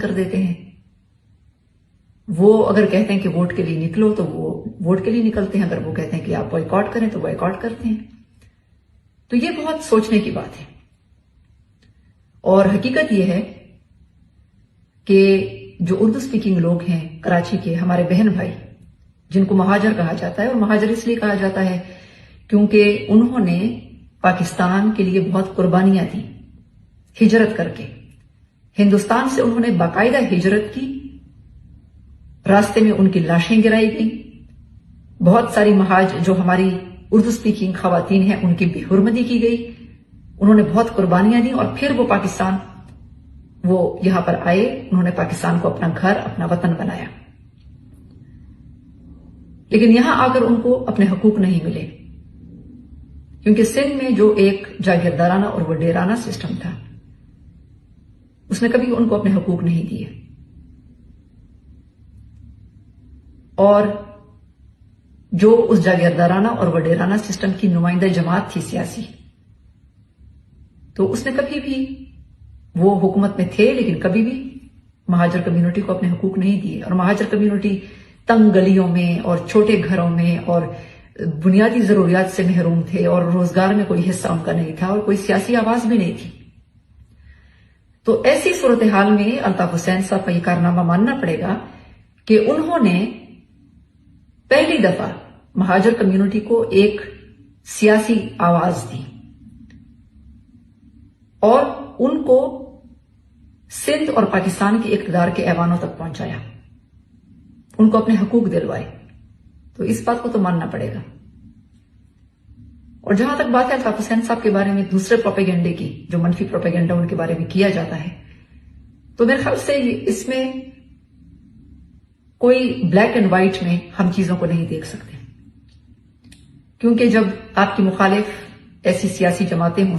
کر دیتے ہیں. وہ اگر کہتے ہیں کہ ووٹ کے لیے نکلو تو وہ ووٹ کے لیے نکلتے ہیں، اگر وہ کہتے ہیں کہ آپ بائیکاٹ کریں تو بائیکاٹ کرتے ہیں. تو یہ بہت سوچنے کی بات ہے. اور حقیقت یہ ہے کہ جو اردو سپیکنگ لوگ ہیں کراچی کے، ہمارے بہن بھائی جن کو مہاجر کہا جاتا ہے، اور مہاجر اس لیے کہا جاتا ہے کیونکہ انہوں نے پاکستان کے لیے بہت قربانیاں دیں ہجرت کر کے. ہندوستان سے انہوں نے باقاعدہ ہجرت کی، راستے میں ان کی لاشیں گرائی گئیں. بہت ساری جو ہماری اردو سپیکنگ خواتین ہیں ان کی بے حرمتی کی گئی. انہوں نے بہت قربانیاں دیں اور پھر وہ یہاں پر آئے. انہوں نے پاکستان کو اپنا گھر، اپنا وطن بنایا. لیکن یہاں آ کر ان کو اپنے حقوق نہیں ملے، کیونکہ سندھ میں جو ایک جاگیردارانہ اور وڈیرانہ سسٹم تھا اس نے کبھی ان کو اپنے حقوق نہیں دیے. اور جو اس جاگیردارانہ اور وڈیرانہ سسٹم کی نمائندہ جماعت تھی سیاسی، تو اس نے کبھی بھی، وہ حکومت میں تھے لیکن کبھی بھی مہاجر کمیونٹی کو اپنے حقوق نہیں دیے. اور مہاجر کمیونٹی تنگ گلیوں میں اور چھوٹے گھروں میں اور بنیادی ضروریات سے محروم تھے، اور روزگار میں کوئی حصہ ان کا نہیں تھا، اور کوئی سیاسی آواز بھی نہیں تھی. تو ایسی صورتحال میں الطاف حسین صاحب کا یہ کارنامہ ماننا پڑے گا کہ انہوں نے پہلی دفعہ مہاجر کمیونٹی کو ایک سیاسی آواز دی اور ان کو سندھ اور پاکستان کے اقتدار کے ایوانوں تک پہنچایا، ان کو اپنے حقوق دلوائے. تو اس بات کو تو ماننا پڑے گا. اور جہاں تک بات ہے الطاف حسین صاحب کے بارے میں دوسرے پروپیگنڈے کی، جو منفی پروپیگنڈا ان کے بارے میں کیا جاتا ہے، تو میرے خیال سے اس میں کوئی بلیک اینڈ وائٹ میں ہم چیزوں کو نہیں دیکھ سکتے. کیونکہ جب آپ کی مخالف ایسی سیاسی جماعتیں ہوں